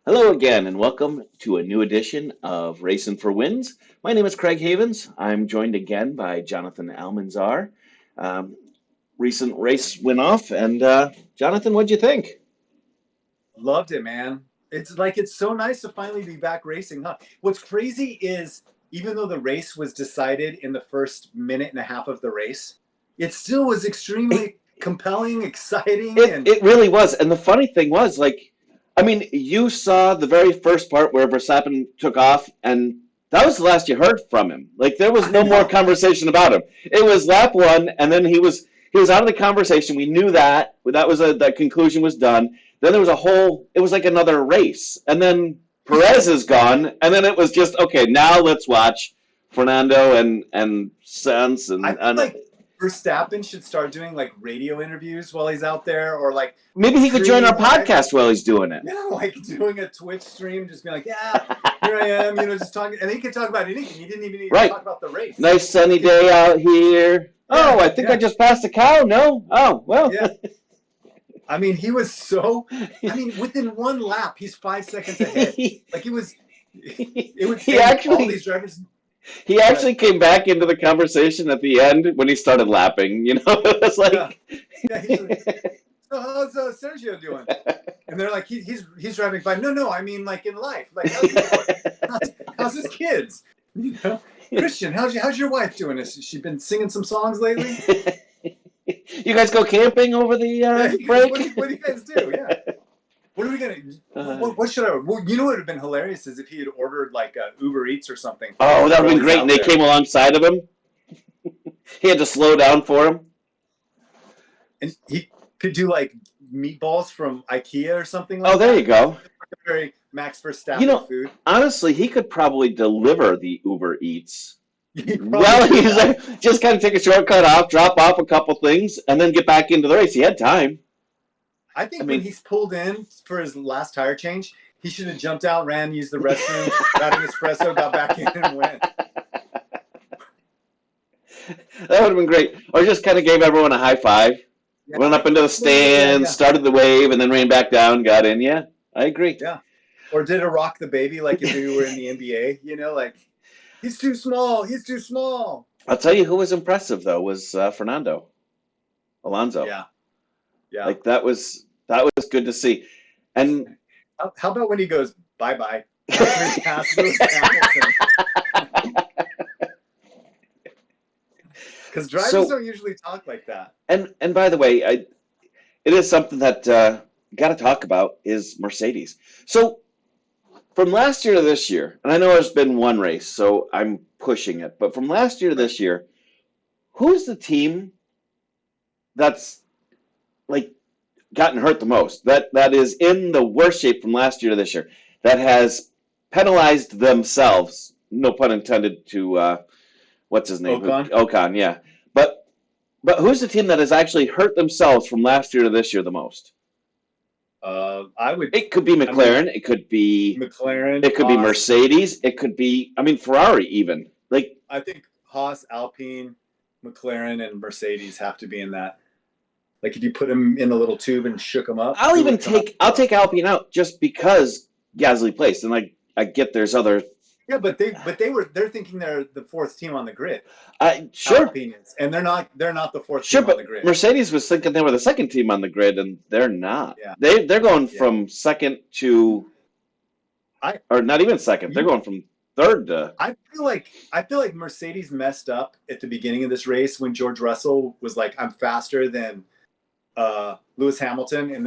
Hello again, and welcome to a new edition of Racing for Wins. My name is Craig Havens. I'm joined again by Jonathan Almanzar. Um, Recent race went off, and Jonathan, what'd you think? Loved it, man. It's so nice to finally be back racing, huh? What's crazy is even though the race was decided in the first minute and a half of the race, it still was It, extremely compelling, exciting, it and it really was, and the funny thing was, I mean, you saw the very first part where Verstappen took off, and that was the last you heard from him. Like there was I no more know. conversation about him. It was lap one, and then he was out of the conversation. We knew that was that conclusion was done. Then there was a whole. It was like another race, and then Perez is gone, and then it was just okay. Now let's watch Fernando and Sainz I feel and like Verstappen should start doing like radio interviews while he's out there, or like maybe he could join our creating podcast while he's doing it. like doing a Twitch stream, just being like, yeah, here I am, just talking, and he could talk about anything. He didn't even need to Right. talk about the race. Nice sunny He could, day out here. Oh, yeah, I think I yeah, just passed a cow. No. Oh, well. yeah. I mean, he was so. I mean, within one lap, he's 5 seconds ahead. he, Like it was, he and all actually these drivers. he But actually came back into the conversation at the end when he started lapping. It was yeah, like yeah, he's like, so how's Sergio doing? And they're like, he's driving fine. No, I mean, like in life, like how's he doing? How's his kids? Christian, how's your wife doing? Has she been singing some songs lately? you guys go camping over the Yeah, break? what do you guys do? Yeah. What are we gonna? Uh, What should I? Well, what would have been hilarious is if he had ordered like Uber Eats or something oh, that would have while been he's great. And out they there, came alongside of him. He had to slow down for him. and he could do like meatballs from IKEA or something Oh, like there you that. go. Very Max You Verstappen know, food. honestly, he could probably deliver the Uber Eats. He probably Well, could he's have. like, just kind of take a shortcut off, drop off a couple things, and then get back into the race. He had time. I I think when mean, he's pulled in for his last tire change, he should have jumped out, ran, used the restroom, got an espresso, got back in, and went. that would have been great. Or just kind of gave everyone a high five, Yeah, went up into the yeah, stands, yeah, started the wave, and then ran back down, got in. Yeah, I agree. yeah. Or did a rock the baby like if we were in the NBA? Like he's too small. He's too small. I'll tell you who was impressive though was Fernando Alonso. Yeah, yeah. Like that was good to see. And How about when he goes bye bye after he passed Lewis Hamilton? Because drivers so don't usually talk like that. and by the way, it is something that got to talk about is Mercedes. So from last year to this year, and I know there's been one race, so I'm pushing it, but from last year to Right. this year, who's the team that's like gotten hurt the most? That is in the worst shape from last year to this year. That has penalized themselves, no pun intended, to what's his name? Ocon. Ocon, yeah. But but who's the team that has actually hurt themselves from last year to this year the most? I would. It could be I mean, McLaren. McLaren, It could be Haas. Mercedes. It could be, I mean, Ferrari even. Like, I think Haas, Alpine, McLaren, and Mercedes have to be in that. Like if you put them in a little tube and shook them up, I'll who even would come out? take Alpine out just because Gasly placed, and like I get there's other. Yeah, they're thinking they're the fourth team on the grid. Sure, Alpine is, and they're not the fourth sure, team on the but grid. Mercedes was thinking they were the second team on the grid, and they're not. Yeah, They're going yeah. from second to, I or not even second. They're you going from third to. I feel like Mercedes messed up at the beginning of this race when George Russell was like, "I'm faster than Lewis Hamilton," and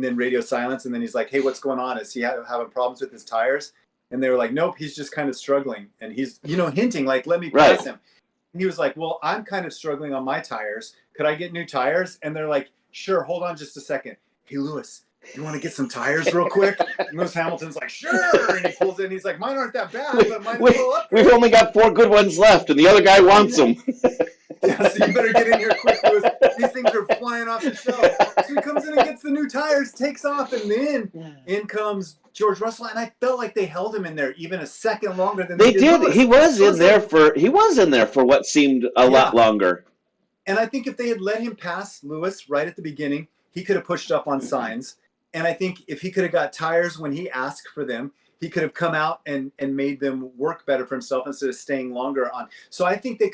then radio silence, and then he's like, "Hey, what's going on? Is he having problems with his tires?" And they were like, "Nope, he's just kind of struggling," and he's hinting like, "Let me Right. pass him." And he was like, "Well, I'm kind of struggling on my tires. Could I get new tires?" And they're like, "Sure, hold on just a second. Hey, Lewis, you want to get some tires real quick?" And Lewis Hamilton's like, "Sure," and he pulls in. He's like, "Mine aren't that bad, We, but mine is a little we've upgrade." only got four good ones left, and the other guy wants them. Yeah, so you better get in here quick, Lewis. These things are flying off the shelf. So he comes in and gets the new tires, takes off, and then in comes George Russell. And I felt like they held him in there even a second longer than they They did did. Lewis. He was I in was there like, for what seemed a lot yeah. longer. And I think if they had let him pass Lewis right at the beginning, he could have pushed up on signs. And I think if he could have got tires when he asked for them, he could have come out and made them work better for himself instead of staying longer on. So I think they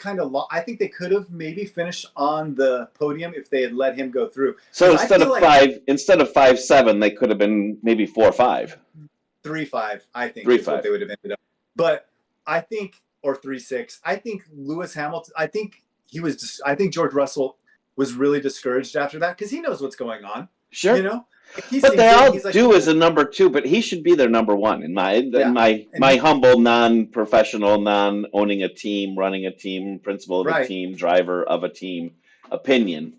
I think they could have maybe finished on the podium if they had let him go through. So instead of 5.7, they could have been maybe 4.5. 3.5, I think 3.5 is what they would have ended up. But I think, or 3.6. I think Lewis Hamilton. I think George Russell was really discouraged after that because he knows what's going on. Sure. You know. But they all do as a number 2, but he should be their number 1 in my humble, non-professional, non-owning a team, running a team, principal of a team, driver of a team opinion.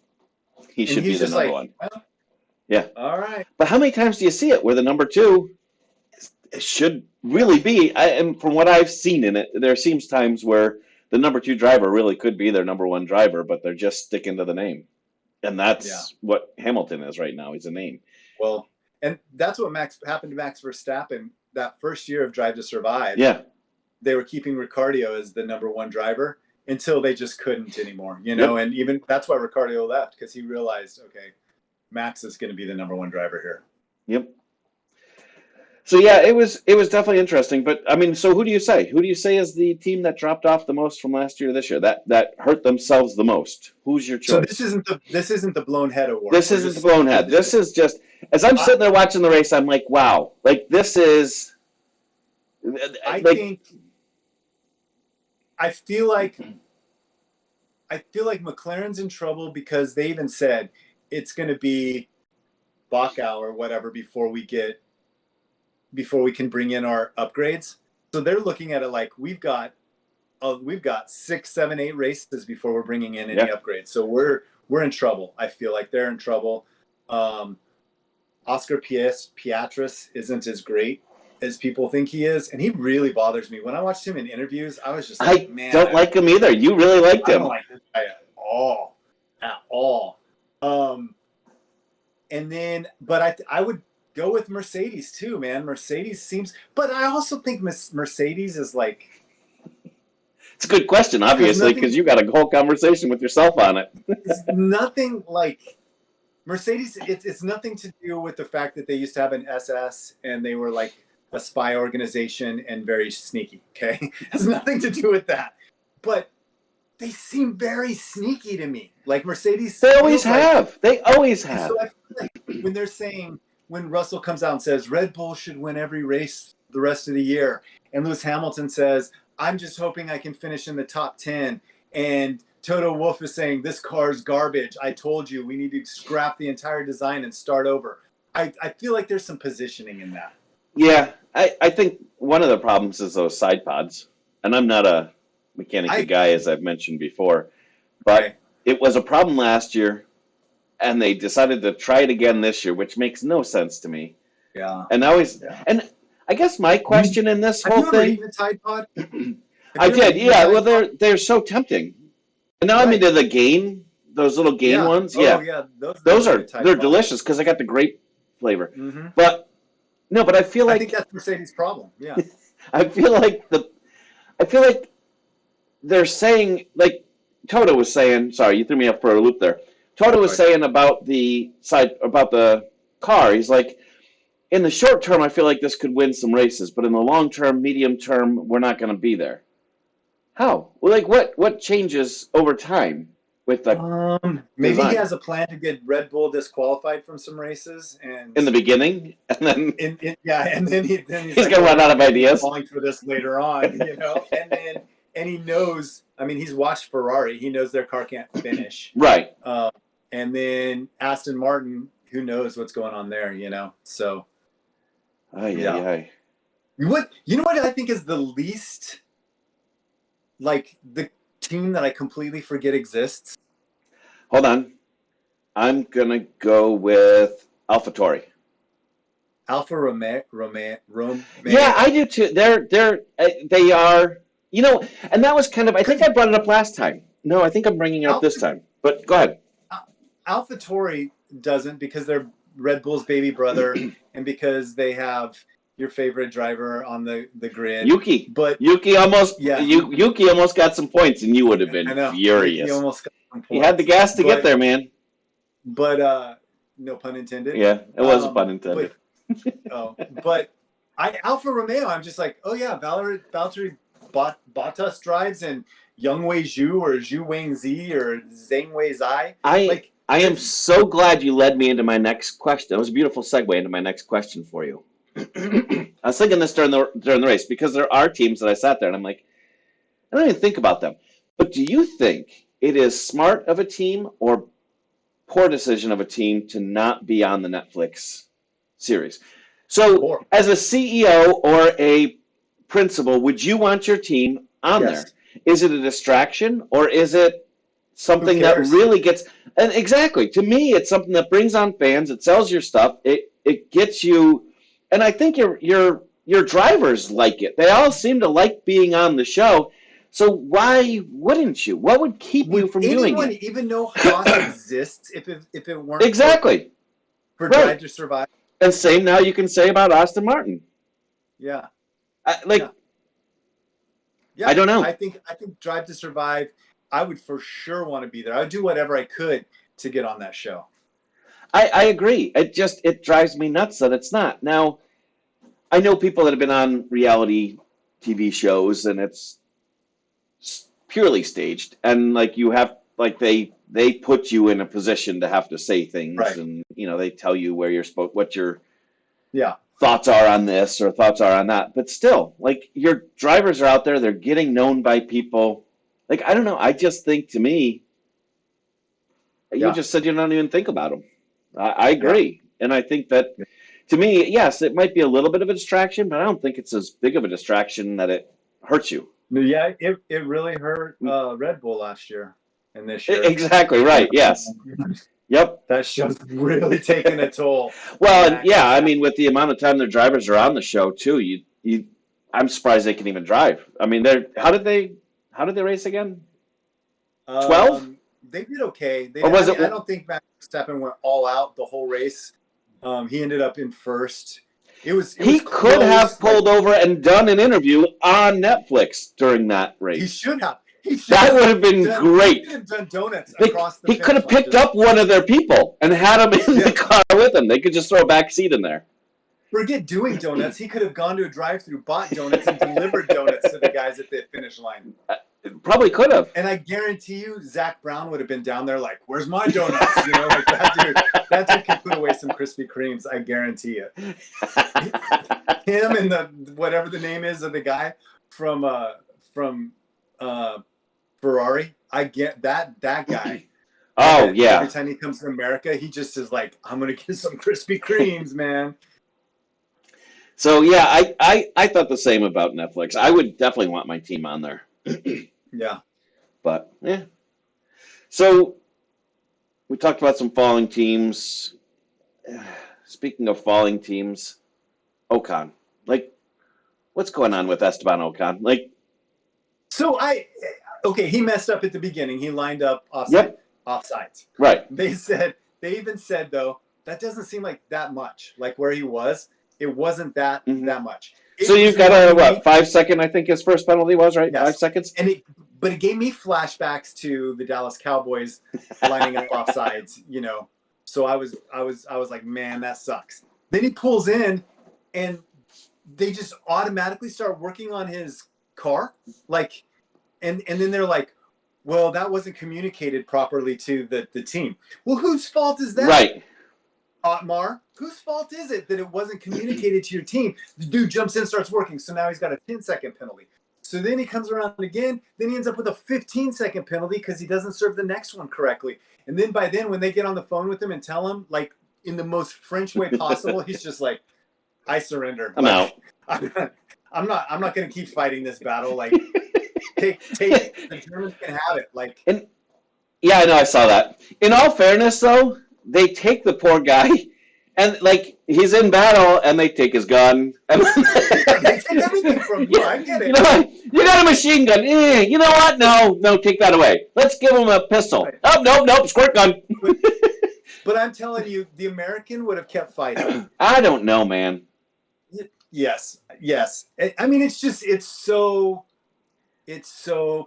He should be the number 1. Well, yeah. All right. But how many times do you see it where the number 2 should really be? And from what I've seen in it, there seems times where the number 2 driver really could be their number 1 driver, but they're just sticking to the name. And that's what Hamilton is right now. He's a name. Well, and that's what happened to Max Verstappen that first year of Drive to Survive. Yeah. They were keeping Ricciardo as the number 1 driver until they just couldn't anymore, you know, and even that's why Ricciardo left because he realized, okay, Max is going to be the number 1 driver here. Yep. So yeah, it was definitely interesting. But I mean, so who do you say? Who do you say is the team that dropped off the most from last year to this year? That hurt themselves the most? Who's your choice? So this isn't the blown head award. This isn't the blown head. This is just as I'm sitting there watching the race, I'm like, wow, like this is. I feel like McLaren's in trouble because they even said it's going to be Baku or whatever before we can bring in our upgrades. So they're looking at it like we've got 6, 7, 8 races before we're bringing in any upgrades. So we're in trouble. I feel like they're in trouble. Oscar Piastris isn't as great as people think he is, and he really bothers me. When I watched him in interviews, I was just like, man, don't like him either. You really liked him. I don't like this guy at all. And then, but I would go with Mercedes too, man. Mercedes seems, but I also think Mercedes is like. It's a good question, obviously, because you got a whole conversation with yourself on it. It's nothing like Mercedes. It's nothing to do with the fact that they used to have an SS and they were like a spy organization and very sneaky. Okay, it has nothing to do with that. But they seem very sneaky to me. Like Mercedes. They always have. They always have. So I feel like when they're saying, when Russell comes out and says Red Bull should win every race the rest of the year, and Lewis Hamilton says, I'm just hoping I can finish in the top 10. And Toto Wolff is saying, this car's garbage. I told you, we need to scrap the entire design and start over. I feel like there's some positioning in that. Yeah, I think one of the problems is those side pods. And I'm not a mechanical guy, as I've mentioned before. But it was a problem last year, and they decided to try it again this year, which makes no sense to me. Yeah. And and I guess my question in this whole thing. Have you ever eaten a Tide Pod? I did, yeah. Well, they're so tempting. And now I'm into the Gain, those little Gain ones. Oh, yeah, those are delicious because I got the grape flavor. Mm-hmm. But I feel like I think that's Mercedes' problem. Yeah. I feel like they're saying, like Toto was saying. Sorry, you threw me up for a loop there. Toto was saying about the car. He's like, in the short term, I feel like this could win some races, but in the long term, medium term, we're not going to be there. How? Well, like what changes over time with the maybe design? He has a plan to get Red Bull disqualified from some races, and in the beginning, and then and then he's like, gonna run out of ideas. Falling for this later on, you know, and he knows. I mean, he's watched Ferrari. He knows their car can't finish. Right. And then Aston Martin, who knows what's going on there, you know? So. What You know what I think is the least, like, the team that I completely forget exists? Hold on. I'm going to go with AlphaTauri. Alfa Romeo. Yeah, I do too. They are, you know, and that was kind of, I think I brought it up last time. No, I think I'm bringing it up this time. But go ahead. AlphaTauri doesn't, because they're Red Bull's baby brother and because they have your favorite driver on the grid. Yuki. But Yuki almost got some points, and you would have been furious. He almost got some points. He had the gas to get there, man. But no pun intended. Yeah, it was a pun intended. But Alfa Romeo, I'm just like, oh yeah, Valtteri Bottas drives, and Youngwei Zhu or Zhu Wangzi or Zhangwei Zai. I am so glad you led me into my next question. It was a beautiful segue into my next question for you. I was thinking this during the race because there are teams that I sat there and I'm like, I don't even think about them. But do you think it is smart of a team or poor decision of a team to not be on the Netflix series? So, as a CEO or a principal, would you want your team on there? Is it a distraction or is it something that really gets? And exactly, to me, it's something that brings on fans. It sells your stuff. It gets you, and I think your drivers like it. They all seem to like being on the show. So why wouldn't you? What would keep you from doing it? Would anyone even know Haas exists if it weren't for Drive to Survive? And same now you can say about Aston Martin. Yeah. I don't know. I think Drive to Survive, I would for sure want to be there. I would do whatever I could to get on that show. I agree. It drives me nuts that it's not. Now, I know people that have been on reality TV shows and it's purely staged, and they put you in a position to have to say things, and they tell you where you're what your thoughts are on this or thoughts are on that. But still, your drivers are out there, they're getting known by people. I don't know. I just think, to me, you just said you don't even think about them. I agree, and I think that, to me, yes, it might be a little bit of a distraction, but I don't think it's as big of a distraction that it hurts you. Yeah, it really hurt Red Bull last year and this year. Exactly right. Yes. Yep. That show's really taking a toll. Well, I mean, with the amount of time their drivers are on the show too, I'm surprised they can even drive. I mean, how did they race again? 12? They did okay. I don't think Max Verstappen went all out the whole race. He ended up in first. He could have pulled over and done an interview on Netflix during that race. He should have. That would have been great. He could have done donuts across the He could have picked up one of their people and had them in the car with him. They could just throw a back seat in there. Forget doing donuts. He could have gone to a drive-thru, bought donuts, and delivered donuts to the guys at the finish line. Probably could have. And I guarantee you, Zach Brown would have been down there like, "Where's my donuts?" That dude could put away some Krispy Kremes. I guarantee it. Him and whatever the name is of the guy from Ferrari. I get that guy. Oh yeah. Every time he comes to America, he just is like, "I'm gonna get some Krispy Kremes, man." So yeah, I thought the same about Netflix. I would definitely want my team on there. Yeah. But yeah. So we talked about some falling teams. Speaking of falling teams, Ocon. What's going on with Esteban Ocon? He messed up at the beginning. He lined up offsides. Right. They even said though, that doesn't seem like that much. Like where he was, it wasn't that much. So you've got a 5 second, I think his first penalty was, right? Yes. 5 seconds. But it gave me flashbacks to the Dallas Cowboys lining up offsides, So I was like, man, that sucks. Then he pulls in and they just automatically start working on his car. And then they're like, well, that wasn't communicated properly to the team. Well, whose fault is that? Right. Otmar, whose fault is it that it wasn't communicated to your team? The dude jumps in, starts working, so now he's got a 10-second penalty. So then he comes around again, then he ends up with a 15-second penalty because he doesn't serve the next one correctly. And then by then, when they get on the phone with him and tell him, in the most French way possible, he's just like, I surrender. I'm out. I'm not going to keep fighting this battle. Take it. The Germans can have it. Yeah, I know, I saw that. In all fairness, though, they take the poor guy, and he's in battle, and they take his gun. And they take everything from you. I get it. You know what? You got a machine gun. You know what? No, take that away. Let's give him a pistol. Right. Oh, nope, squirt gun. But I'm telling you, the American would have kept fighting. I don't know, man. Yes. I mean, it's so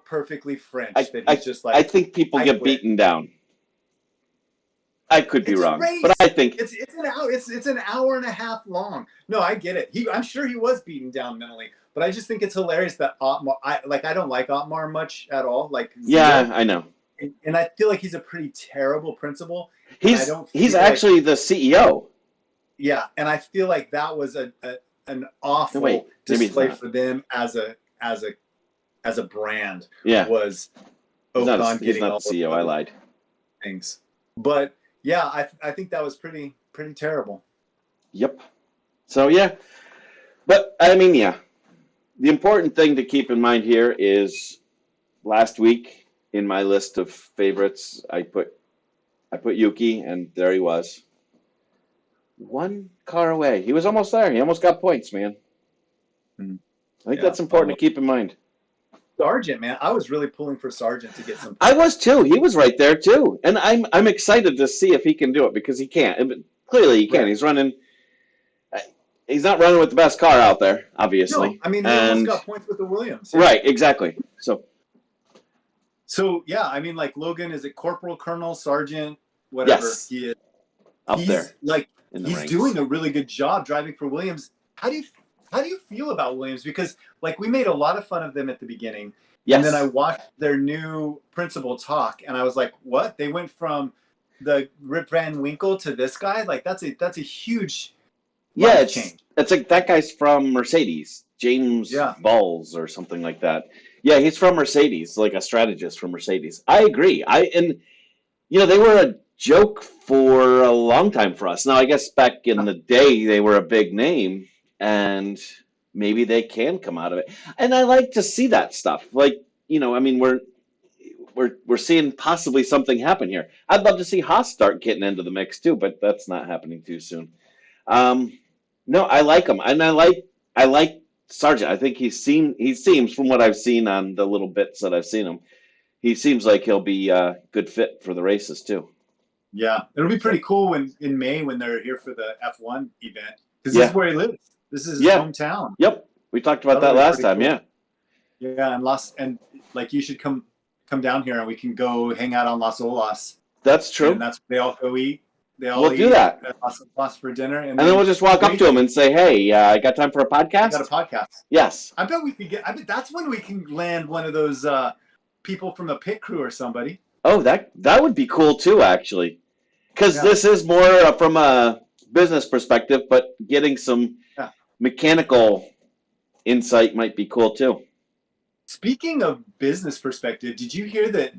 perfectly French that he's just like. I think people get beaten down. I could be It's a wrong, race. but I think It's an hour and a half long. No, I get it. I'm sure he was beaten down mentally, but I just think it's hilarious that Otmar. I don't like Otmar much at all. Like yeah, zero. I know. And I feel like he's a pretty terrible principal. And I don't He's feel actually the CEO. yeah, and I feel like that was an awful No, wait, maybe it's display not. for them as a brand. Yeah, Was he's Ocon he's getting not all the CEO. I those lied. things? But yeah, I think that was pretty terrible. Yep. So yeah, but I mean, yeah. The important thing to keep in mind here is last week in my list of favorites, I put Yuki, and there he was. One car away. He was almost there. He almost got points, man. I think that's important to keep in mind. Sargent, man, I was really pulling for Sargent to get some. I was too. He was right there too, and I'm excited to see if he can do it because he can't. Clearly, he can. Right. He's running. He's not running with the best car out there, obviously. No, I mean, he almost got points with the Williams. Yeah. Right, exactly. So yeah, I mean, like Logan, is it corporal, colonel, sergeant, whatever yes. he is? Up there. Like he's doing a really good job driving for Williams. How do you feel about Williams? Because like we made a lot of fun of them at the beginning, yes. And then I watched their new principal talk, and I was like, what? They went from the Rip Van Winkle to this guy? Like that's a huge change. It's like that guy's from Mercedes, James Balls or something like that. Yeah, he's from Mercedes, like a strategist from Mercedes. I agree. And they were a joke for a long time for us. Now, I guess back in the day, they were a big name, and maybe they can come out of it. And I like to see that stuff. Like, I mean, we're seeing possibly something happen here. I'd love to see Haas start getting into the mix too, but that's not happening too soon. No, I like him, and I like Sargent. I think he seems from what I've seen on the little bits that I've seen him, he seems like he'll be a good fit for the races too. Yeah, it'll be pretty cool in May when they're here for the F1 event because this is where he lives. This is his hometown. Yep, we talked about that last time. Cool. Yeah, and like you should come down here and we can go hang out on Las Olas. That's true. And that's where they all go eat. We'll do that. Las for dinner, and then we'll just walk up to him and say, "Hey, I got time for a podcast." I got a podcast. Yes. I bet we could I bet that's when we can land one of those people from a pit crew or somebody. Oh, that would be cool too, actually, because this is more from a business perspective, but getting some mechanical insight might be cool too. Speaking of business perspective, did you hear that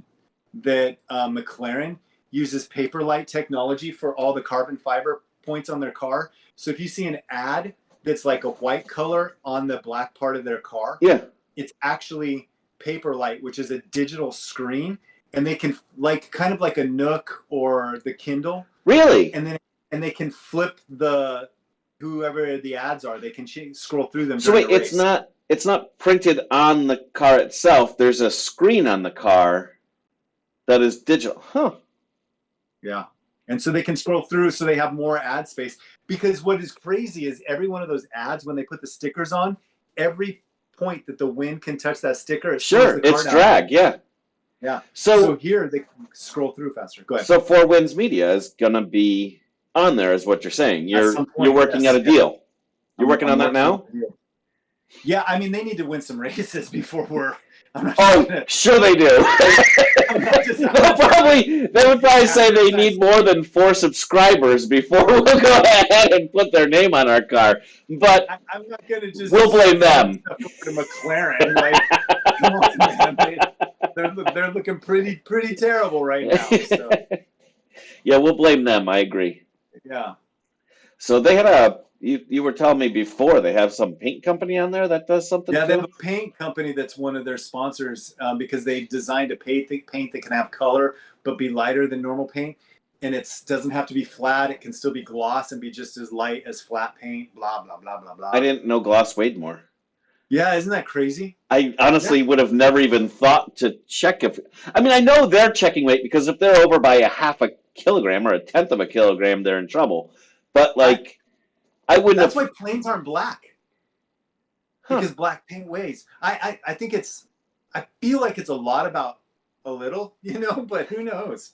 McLaren uses Paperlight technology for all the carbon fiber points on their car? So if you see an ad that's like a white color on the black part of their car, it's actually Paperlight, which is a digital screen, and they can kind of like a Nook or the Kindle. Really? And they can flip whoever the ads are. They can scroll through them. So wait, it's not printed on the car itself. There's a screen on the car that is digital. Huh. Yeah. And so they can scroll through so they have more ad space. Because what is crazy is every one of those ads, when they put the stickers on, every point that the wind can touch that sticker, it's drag, yeah. Yeah. So here they can scroll through faster. Go ahead. So Four Winds Media is gonna be on there, is what you're saying. You're working out a deal. You're working on that now? Yeah, I mean they need to win some races before sure they do. They would probably say they need more than 4 subscribers before we'll go ahead and put their name on our car. But I'm not gonna just. We'll blame them. To McLaren, like, come on, man. They're looking pretty terrible right now. So. Yeah, we'll blame them. I agree. Yeah. So they had You were telling me before they have some paint company on there that does something. Yeah, they have a paint company that's one of their sponsors because they designed a paint that can have color but be lighter than normal paint, and it doesn't have to be flat. It can still be gloss and be just as light as flat paint. Blah blah blah blah blah. I didn't know gloss weighed more. Yeah, isn't that crazy? I honestly would have never even thought to check if. I mean, I know they're checking weight because if they're over by a half a kilogram or a tenth of a kilogram, they're in trouble. But like. That's why planes aren't black. Because black paint weighs. I think I feel like it's a lot about a little, but who knows?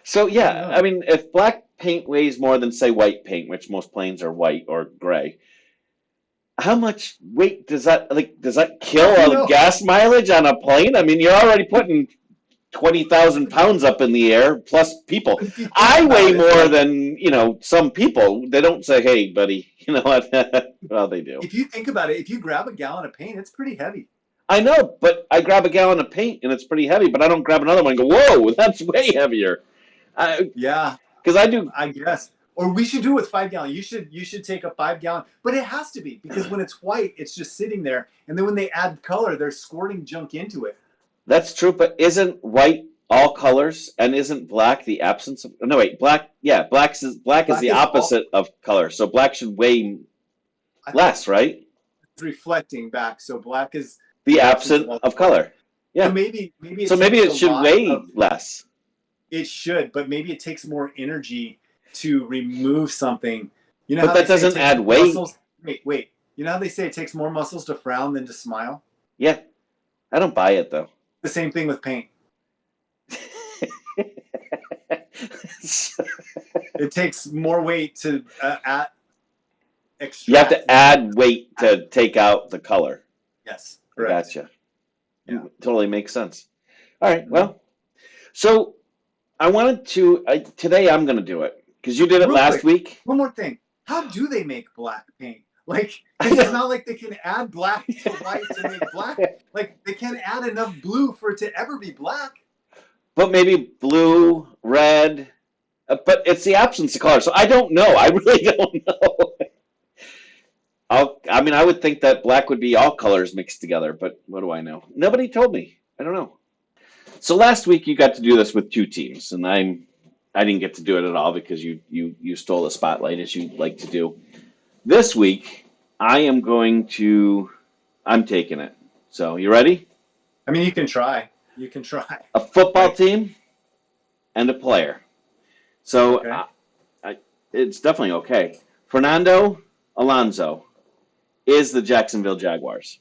So I don't yeah, know. I mean, if black paint weighs more than say white paint, which most planes are white or gray, how much weight does that like? Does that I don't kill a know. gas mileage on a plane? I mean, you're already putting 20,000 pounds up in the air plus people. But if you think I weigh about it, more like than some people. They don't say, "Hey, buddy," you know what? Well, they do. if you think about it, if you grab a gallon of paint, it's pretty heavy. I know, but I grab a gallon of paint and it's pretty heavy. But I don't grab another one and go, "Whoa, that's way heavier." Yeah, Because I do. I guess. Or we should do it with 5 gallon. You should take a 5 gallon, but it has to be because when it's white, it's just sitting there, and then when they add color, they're squirting junk into it. That's true, but isn't white all colors, and isn't black the absence of? No, wait, black. Yeah, black is Black the is all. opposite of color. So black should weigh I think less, right? it's reflecting back, so black is The the absence of absent all of color. color. So Yeah. maybe So it maybe takes it a should lot weigh of less. it should, but maybe it takes more energy to remove something. You know But how they that say it doesn't takes add more weight. muscles. Wait. You know how they say it takes more muscles to frown than to smile? Yeah, I don't buy it though. The same thing with paint. It takes more weight to You have extract to than add weight to take out the color. yes, I correct. gotcha. Yeah. Totally makes sense. All right. Well, so I wanted to today. I'm going to do it because you did it Real last quick, week. one more thing. How do they make black paint? Like, I because it's know. not like they can add black to white to make black. Like, they can't add enough blue for it to ever be black. But maybe blue, red. But it's the absence of color. So I don't know. I really don't know. I mean, I would think that black would be all colors mixed together, but what do I know? Nobody told me. I don't know. So last week you got to do this with two teams, and I didn't get to do it at all because you stole the spotlight as you like to do. This week I'm taking it. So you ready? I mean, you can try. You can try. A football Like, team and a player. So okay. it's definitely okay. Fernando Alonso is the Jacksonville Jaguars.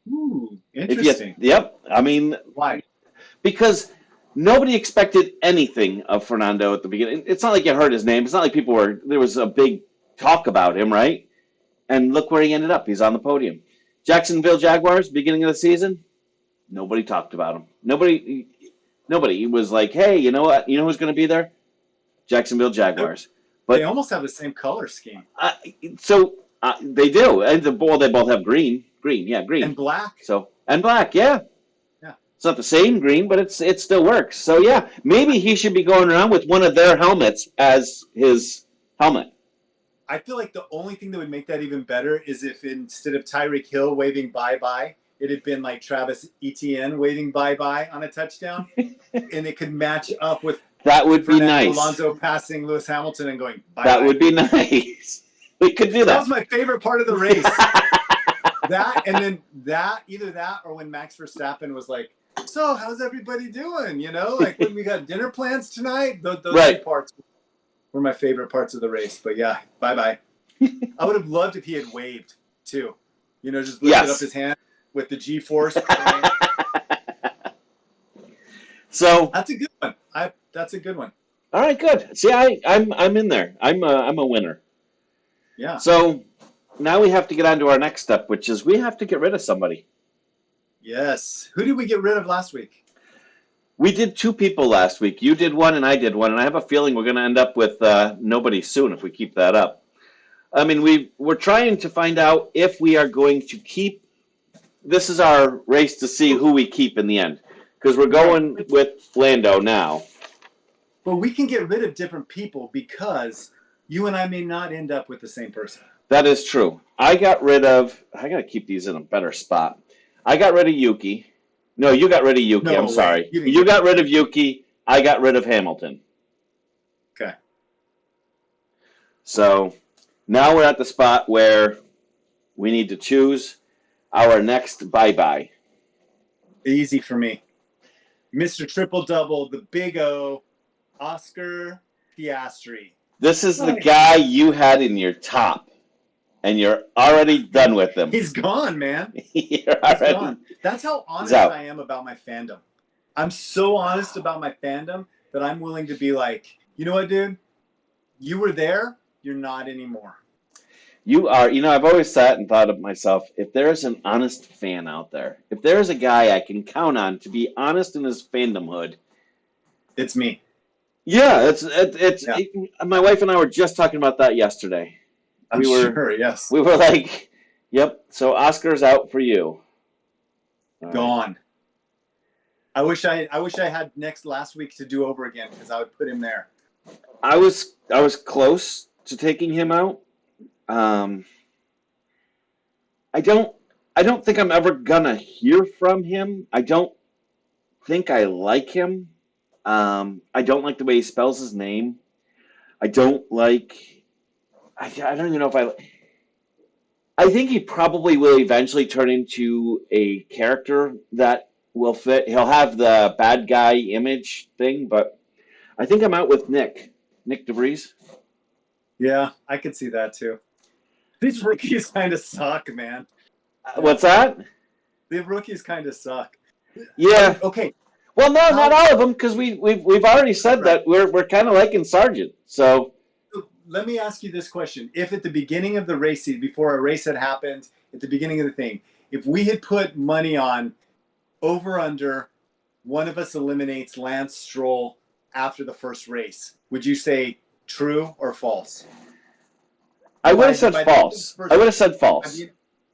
Ooh, If you, interesting. yep, I mean, Why? because nobody expected anything of Fernando at the beginning. It's not like you heard his name. It's not like there was a big talk about him, right? And look where he ended up. He's on the podium. Jacksonville Jaguars, beginning of the season, nobody talked about him. Nobody. He was like, hey, you know what? You know who's going to be there? Jacksonville Jaguars. They But almost have the same color scheme so they do, and they both have green. Green, yeah, and green. black. So and black, yeah. Yeah. It's not the same green, but it still works. So yeah, maybe he should be going around with one of their helmets as his helmet. I feel like the only thing that would make that even better is if instead of Tyreek Hill waving bye-bye, it had been like Travis Etienne waving bye-bye on a touchdown, and it could match up with That would be Fernando nice. Alonso passing Lewis Hamilton and going bye-bye. That would be nice. We could do That that. was my favorite part of the race. That and then either that or when Max Verstappen was like, "So how's everybody doing?" You know, like when we got dinner plans tonight. Those Right. two parts were my favorite parts of the race. But yeah, bye. I would have loved if he had waved too. You know, just lifted Yes. up his hand with the G-force. So That's a good one. That's a good one. all right, good. See, I'm in there. I'm a winner. Yeah. So now we have to get on to our next step, which is we have to get rid of somebody. Yes. Who did we get rid of last week? We did two people last week. You did one and I did one, and I have a feeling we're going to end up with nobody soon if we keep that up. I mean, we're trying to find out if we are going to keep. This is our race to see who we keep in the end, because we're going with Lando now. But we can get rid of different people because you and I may not end up with the same person. That is true. I got to keep these in a better spot. I got rid of Yuki. No, you got rid of Yuki. No I'm way. sorry. You didn't You get got rid of Yuki. I got rid of Hamilton. Okay. So now we're at the spot where we need to choose our next bye-bye. Easy for me. Mr. Triple Double, the Big O, Oscar Piastri. This is the guy you had in your top, and you're already done with him. He's gone, man. He's gone. That's how honest out. I am about my fandom. I'm so honest about my fandom that I'm willing to be like, you know what, dude? You were there. You're not anymore. You are, I've always sat and thought of myself, if there's an honest fan out there, if there's a guy I can count on to be honest in his fandomhood, It's me. yeah, Yeah. my wife and I were just talking about that yesterday. I'm sure, yes. We were like, yep, so Oscar's out for you. Gone. I wish I had last week to do over again because I would put him there. I was close to taking him out. I don't think I'm ever gonna hear from him. I don't think I like him. I don't like the way he spells his name. I don't like. I don't even know if I think he probably will eventually turn into a character that will fit. He'll have the bad guy image thing, but I think I'm out with Nick DeVries. Yeah, I could see that too. These rookies kind of suck, man. What's that? The rookies kind of suck. Yeah. Okay. Well, no, not all of them, because we've already said that we're kind of liking Sargent. So let me ask you this question: if at the beginning of the race, before a race had happened, at the beginning of the thing, if we had put money on over under, one of us eliminates Lance Stroll after the first race, would you say true or false? I would have said false. I would have said false.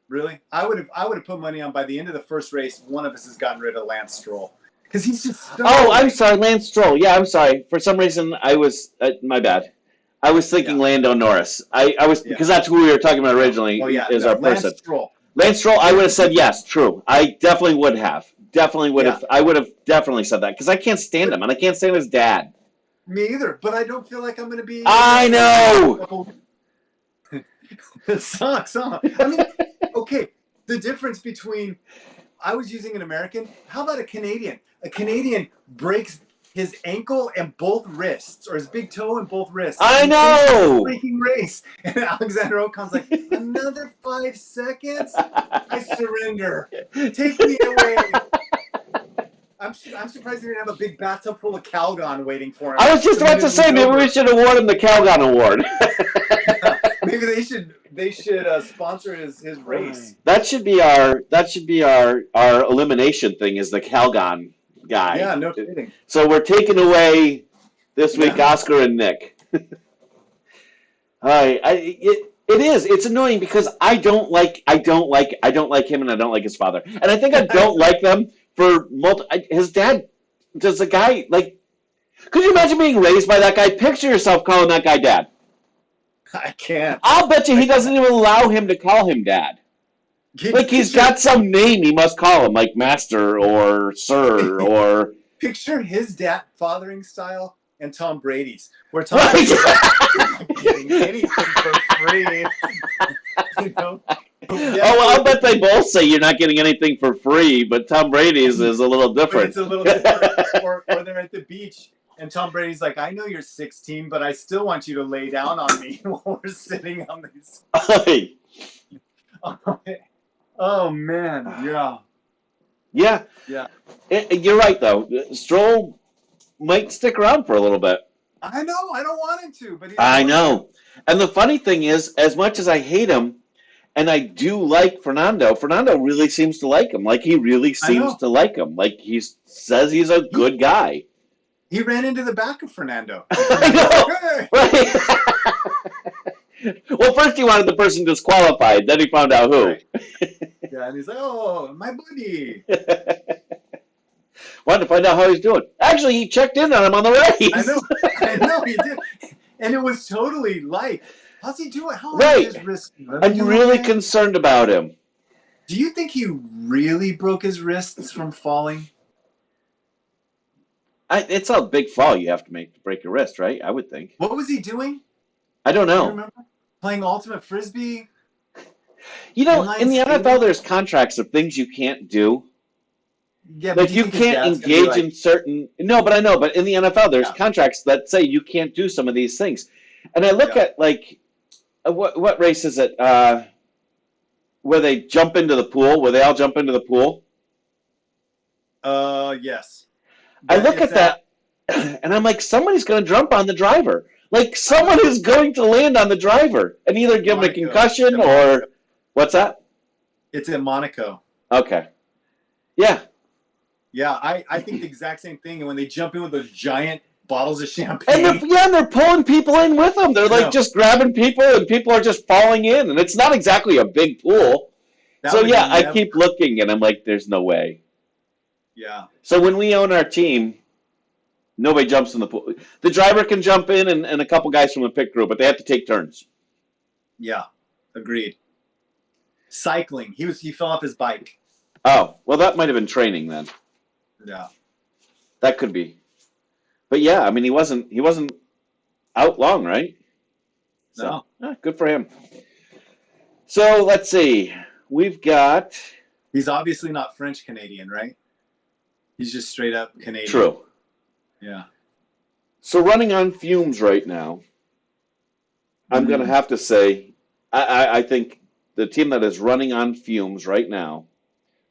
Really? I would have put money on by the end of the first race, one of us has gotten rid of Lance Stroll. Because he's just so I'm sorry, Lance Stroll. Yeah, I'm sorry. For some reason, I was my bad. I was thinking Lando Norris. I was because that's who we were talking about originally. Is our person. Lance Stroll. I would have said yes, true. I definitely would have. Definitely would have. I would have definitely said that because I can't stand him and I can't stand his dad. Me either. But I don't feel like I'm going to be. I know. It sucks, huh? I mean, okay. The difference between I was using an American. How about a Canadian? A Canadian breaks his ankle and both wrists, or his big toe and both wrists. I know. Freaking race. And Alexander Ocon's like, another 5 seconds? I surrender. Take me away. I'm surprised they didn't have a big bathtub full of Calgon waiting for him. I was just about to say, maybe we should award him the Calgon Award. Maybe they should sponsor his race. That should be our elimination thing is the Calgon guy. Yeah, no kidding. So we're taking away this week Oscar and Nick. It's annoying because I don't like him and I don't like his father. And I think I don't like them for his dad. Does a guy like could you imagine being raised by that guy? Picture yourself calling that guy dad. I can't. I'll bet you he doesn't even allow him to call him dad. Like he's got some name he must call him, like master or sir or. Picture his dad fathering style and Tom Brady's, where Tom Brady's like getting anything for free. You know? I'll bet they both say you're not getting anything for free, but Tom Brady's is a little different. It's a little different. Or they're at the beach. And Tom Brady's like, I know you're 16, but I still want you to lay down on me while we're sitting on these. Oh, man. Yeah. Yeah. Yeah. You're right, though. Stroll might stick around for a little bit. I know. I don't want him to. But I know. And the funny thing is, as much as I hate him, and I do like Fernando really seems to like him. Like, he really seems to like him. Like, he says he's a good guy. He ran into the back of Fernando. I know. Right. Well, first he wanted the person disqualified. Then he found out who. Right. Yeah, and he's like, oh, my buddy. Wanted to find out how he's doing. Actually, he checked in on him on the race. I know, he did. And it was totally like, how's he doing? How right. is his wrist? I'm really concerned about him. Do you think he really broke his wrists from falling? It's a big fall you have to make to break your wrist, right? I would think. What was he doing? I don't know. Do you remember? Playing ultimate frisbee? You know, in the NFL, there's contracts of things you can't do. Yeah, like you can't engage in certain. No, but I know. But in the NFL, there's contracts that say you can't do some of these things. And I look at like, what race is it? Where they jump into the pool? Where they all jump into the pool? Yes. I look at that. And I'm like, somebody's going to jump on the driver. Like, someone is going to land on the driver and either give him a concussion or what's that? It's in Monaco. Okay. Yeah. Yeah, I think the exact same thing. And when they jump in with those giant bottles of champagne. And they're pulling people in with them. They're like just grabbing people, and people are just falling in. And it's not exactly a big pool. So, yeah, I keep looking, and I'm like, there's no way. Yeah. So when we own our team, nobody jumps in the pool. The driver can jump in and a couple guys from the pit crew, but they have to take turns. Yeah, agreed. Cycling. He fell off his bike. Oh, well, that might have been training then. Yeah. That could be. But yeah, I mean, he wasn't out long, right? So, No. Good for him. So let's see. We've got. He's obviously not French Canadian, right? He's just straight up Canadian. True. Yeah. So running on fumes right now, I'm going to have to say, I think the team that is running on fumes right now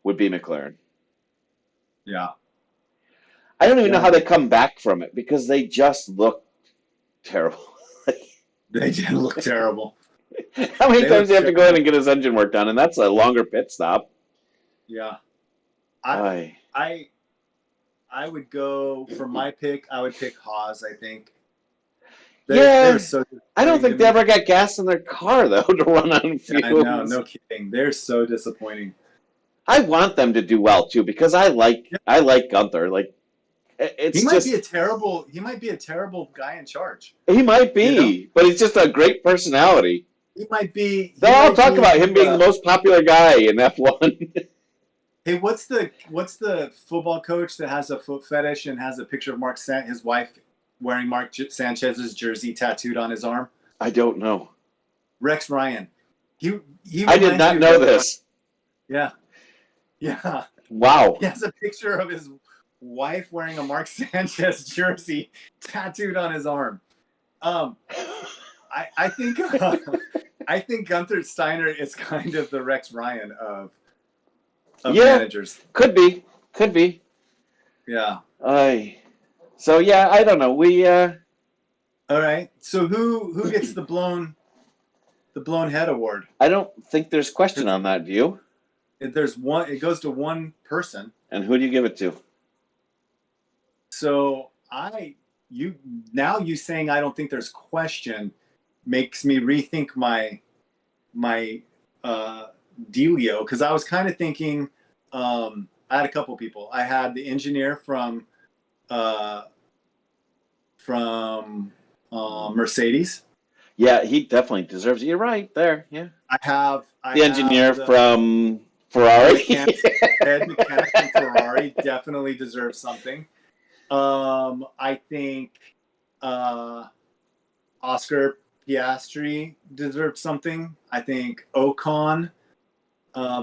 would be McLaren. Yeah. I don't even know how they come back from it because they just look terrible. They did look terrible. How many times do you have to go in and get his engine work done? And that's a longer pit stop. Yeah. I would go, for my pick, I would pick Haas, I think. They're so I don't think they ever got gas in their car, though, to run on fumes. I know, no kidding. They're so disappointing. I want them to do well, too, because I like Gunther. Like, he might be a terrible guy in charge. He might be, but he's just a great personality. He might be. They'll all talk about him being the most popular guy in F1. Hey, what's the football coach that has a foot fetish and has a picture of his wife wearing Mark Sanchez's jersey tattooed on his arm? I don't know. Rex Ryan. I did not know this. Yeah. Yeah. Wow. He has a picture of his wife wearing a Mark Sanchez jersey tattooed on his arm. I think Gunther Steiner is kind of the Rex Ryan of managers. Could be. Yeah. So yeah, I don't know. We all right. So who gets the blown head award? I don't think there's question on that view. There's one. It goes to one person. And who do you give it to? So you saying I don't think there's question makes me rethink my dealio, because I was kind of thinking I had a couple people. I had the engineer from Mercedes. Yeah, he definitely deserves it. You're right there. Yeah. I have the engineer from Ferrari. Head mechanic from Ferrari definitely deserves something. I think Oscar Piastri deserves something. I think Ocon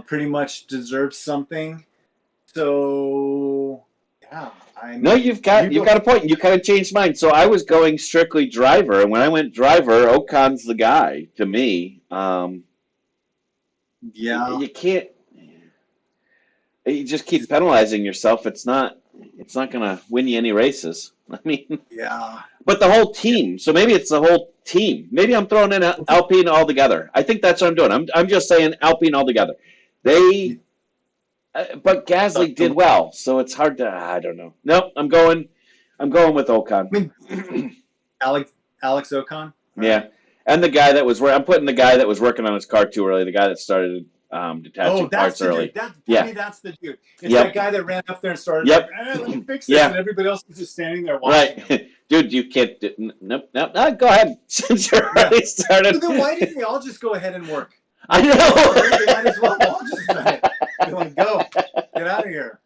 pretty much deserves something. So yeah, you've got a point. You kind of changed mine. So I was going strictly driver, and when I went driver, Ocon's the guy to me. Yeah, you can't. You just keep penalizing yourself. It's not going to win you any races. I mean, yeah. But the whole team. So maybe it's the whole team. Maybe I'm throwing in Alpine altogether. I think that's what I'm doing. I'm just saying Alpine altogether. But Gasly did well, so it's hard to. I don't know. Nope, I'm going with Ocon. Alex Ocon. Yeah, and the guy that was. I'm putting the guy that was working on his car too early. The guy that started detaching parts early. That's the dude. It's that guy that ran up there and started. Like, let me fix this, and everybody else is just standing there watching him. Dude, you can't. Nope. Go ahead. Since you're already started. So then why didn't they all just go ahead and work? I know. They might as well all just be like, go, get out of here,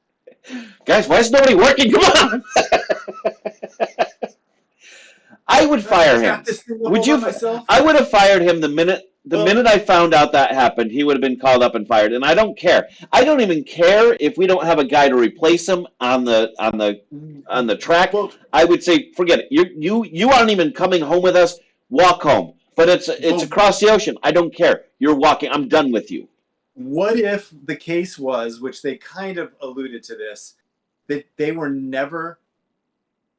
guys. Why is nobody working? Come on. I would fire him. Would you? I would have fired him the minute I found out that happened. He would have been called up and fired. And I don't care. I don't even care if we don't have a guy to replace him on the track. I would say, forget it. You aren't even coming home with us. Walk home. But it's across the ocean. I don't care. You're walking. I'm done with you. What if the case was, which they kind of alluded to this, that they were never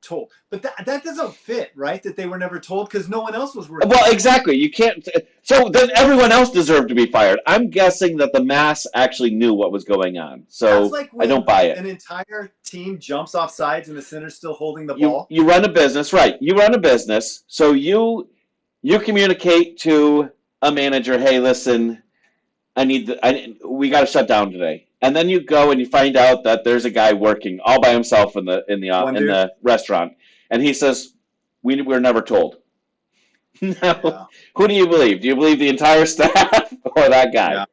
told. But that doesn't fit, right? That they were never told because no one else was working. Well, exactly. You can't. So then everyone else deserved to be fired. I'm guessing that the mass actually knew what was going on. That's So like I when don't buy it. an entire team jumps off sides and the center's still holding the You ball. you run a business, right? You run a business, so you communicate to a manager, hey, listen, we got to shut down today, and then you go and you find out that there's a guy working all by himself in the restaurant, and he says, we were never told. Now, Yeah. who do you believe? Do you believe the entire staff or that guy?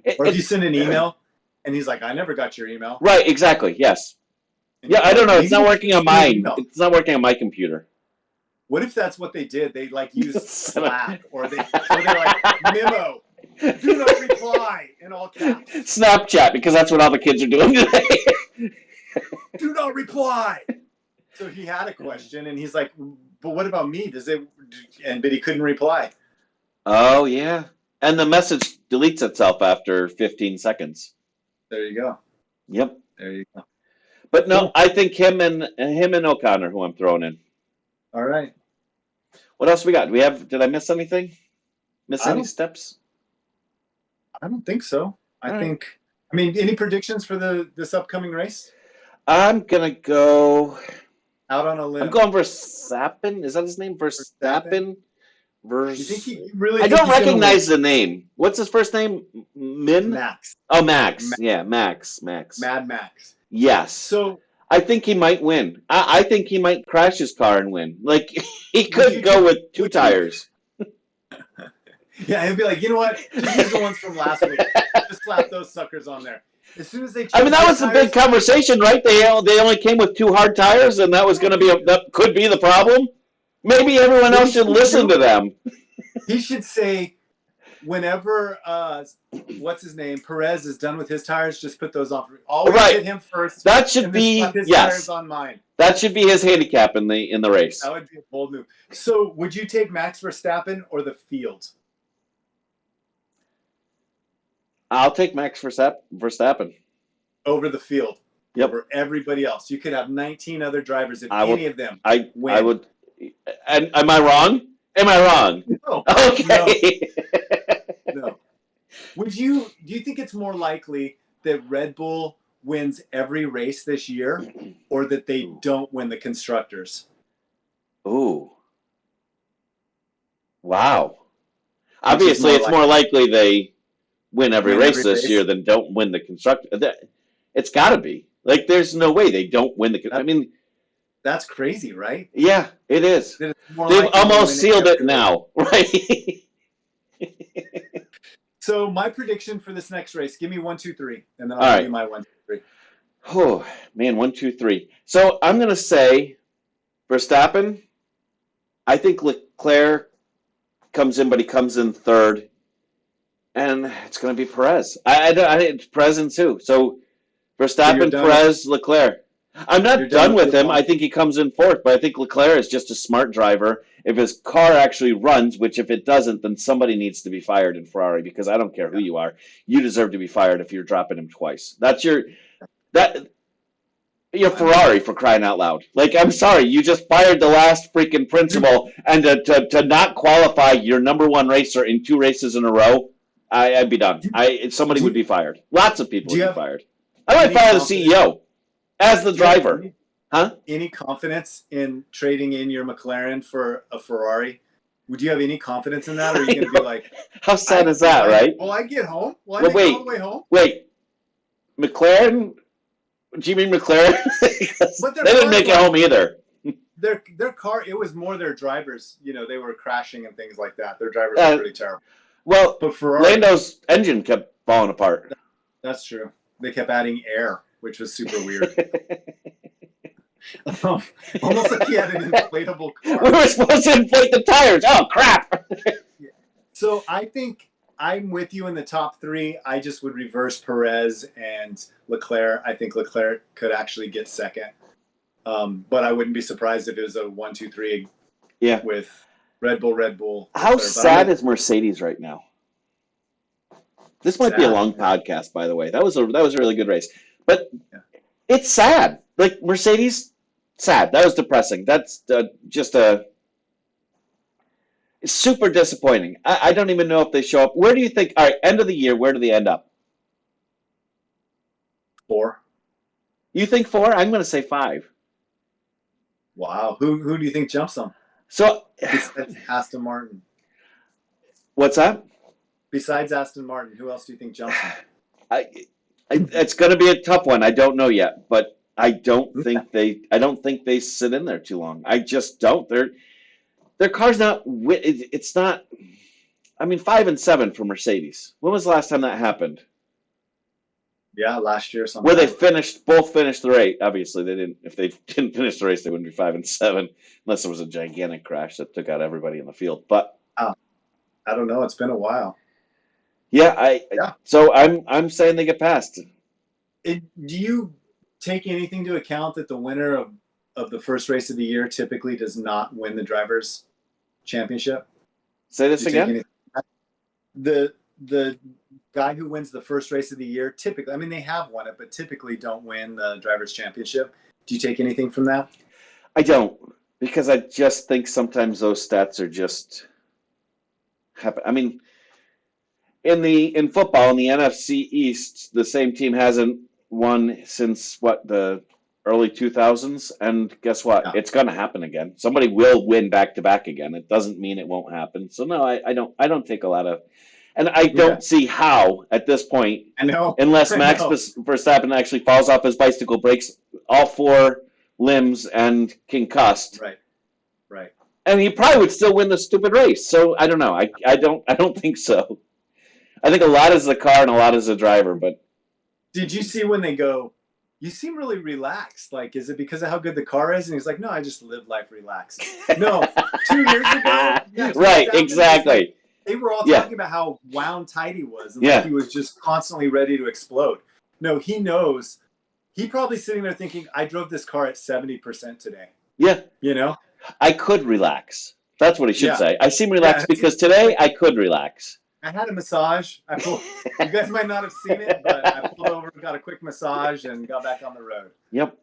Yeah. Or if you send an email and he's like, I never got your email. Right, exactly, yes. And Yeah, I don't know. maybe It's not working on send an mine. email. It's not working on my computer. What if that's what they did? They like used Slack or they like memo. Do not reply in all caps. Snapchat, because that's what all the kids are doing today. Do not reply. So he had a question and he's like, but what about me? But he couldn't reply. Oh, yeah. And the message deletes itself after 15 seconds. There you go. Yep. There you go. But no, I think him and O'Connor, who I'm throwing in. All right. What else we got? Did I miss anything? Miss any steps? I don't think so. I mean, any predictions for this upcoming race? I'm gonna go out on a limb. I'm going Verstappen. Is that his name? Verstappen? You think he really? I don't recognize the name. What's his first name? Max. Oh, Max. Yeah, Max. Mad Max. Yes. So I think he might win. I think he might crash his car and win. Like, he could go with two tires. Yeah, he'll be like, you know what? Just use the ones from last week. Just slap those suckers on there. As soon as they. I mean, that was the big conversation, right? They only came with two hard tires, and that was going to be that could be the problem. Maybe everyone else should listen to them. He should say, whenever what's his name, Perez is done with his tires, just put those on. Always hit him first. That should be his tires on mine. That should be his handicap in the race. That would be a bold move. So, would you take Max Verstappen or the field? I'll take Max Verstappen over the field. Yep. Over everybody else. You could have 19 other drivers if any of them win. I would. And am I wrong? Am I wrong? No. Okay. No. Do you think it's more likely that Red Bull wins every race this year or that they don't win the constructors? Ooh. Wow. Obviously, it's more likely they win every race this year than don't win the constructor. It's got to be. Like, there's no way they don't win the. I mean, that's crazy, right? Yeah, it is. They've almost sealed it now, right? So my prediction for this next race, give me 1, 2, 3, and then I'll give you my 1, 2, 3. Oh man, 1, 2, 3. So I'm gonna say Verstappen. I think Leclerc comes in, but he comes in third, and it's gonna be Perez. It's Perez and Sue. So Verstappen, Perez, Leclerc. I'm not done with him. I think he comes in fourth, but I think Leclerc is just a smart driver. If his car actually runs, which if it doesn't, then somebody needs to be fired in Ferrari, because I don't care who you are. You deserve to be fired if you're dropping him twice. You're Ferrari, for crying out loud. Like, I'm sorry, you just fired the last freaking principal, and to not qualify your number one racer in 2 races in a row, I'd be done. Somebody would be fired. Lots of people would be fired. I might fire the CEO. As the driver. Any confidence in trading in your McLaren for a Ferrari? Would you have any confidence in that? Or are you going to be like... How sad is that, right? Will I get home? Will I make all the way home? Wait. McLaren? Do you mean McLaren? They didn't make it home either. Their car, it was more their drivers. You know, they were crashing and things like that. Their drivers were pretty terrible. Well, but Ferrari, Lando's engine kept falling apart. That's true. They kept adding air, which was super weird. Almost like he had an inflatable car. We were supposed to inflate the tires. Oh, crap. So I think I'm with you in the top 3. I just would reverse Perez and Leclerc. I think Leclerc could actually get second. But I wouldn't be surprised if it was a 1, 2, 3 with Red Bull. How sad is Mercedes right now? This might be a long podcast, by the way. That was a really good race. But it's sad. Like, Mercedes sad. That was depressing. That's just a super disappointing. I don't even know if they show up. Where do you think? All right, end of the year. Where do they end up? 4. You think 4? I'm going to say 5. Wow. Who do you think jumps them? So, Besides Aston Martin. what's that? Besides Aston Martin, who else do you think jumps them? It's going to be a tough one. I don't know yet, but I don't think they sit in there too long. I just don't. Their car's not. It's not. I mean, 5 and 7 for Mercedes. When was the last time that happened? Yeah, last year or something. Where they both finished the race. Obviously, they didn't. If they didn't finish the race, they wouldn't be 5 and 7, unless it was a gigantic crash that took out everybody in the field. But I don't know. It's been a while. yeah, So I'm saying they get past. Do you take anything into account that the winner of the first race of the year typically does not win the drivers' championship? Say this again. The guy who wins the first race of the year typically, I mean, they have won it, but typically don't win the drivers' championship. Do you take anything from that? I don't, because I just think sometimes those stats are just happen. I mean, in football in the NFC East, the same team hasn't won since the early 2000s, and guess what? Yeah. It's going to happen again. Somebody will win back to back again. It doesn't mean it won't happen. So no, I don't take a lot of, and I don't see how at this point. I know. Unless Max Verstappen actually falls off his bicycle, breaks all 4 limbs, and concussed. Right. And he probably would still win the stupid race. So I don't know. I don't think so. I think a lot is the car and a lot is the driver. But did you see when they go, you seem really relaxed? Like, is it because of how good the car is? And he's like, no, I just live life relaxed. No, 2 years ago. Right, exactly. They were all talking about how wound tight he was. And like he was just constantly ready to explode. No, he knows. He probably sitting there thinking, I drove this car at 70% today. Yeah. You know? I could relax. That's what he should say. I seem relaxed because today I could relax. I had a massage. You guys might not have seen it, but I pulled over, got a quick massage, and got back on the road. Yep.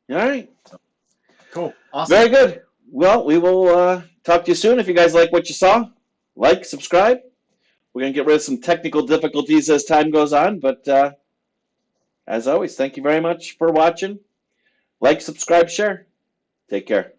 All right. Cool. Awesome. Very good. Well, we will talk to you soon. If you guys like what you saw, like, subscribe. We're going to get rid of some technical difficulties as time goes on, but as always, thank you very much for watching. Like, subscribe, share. Take care.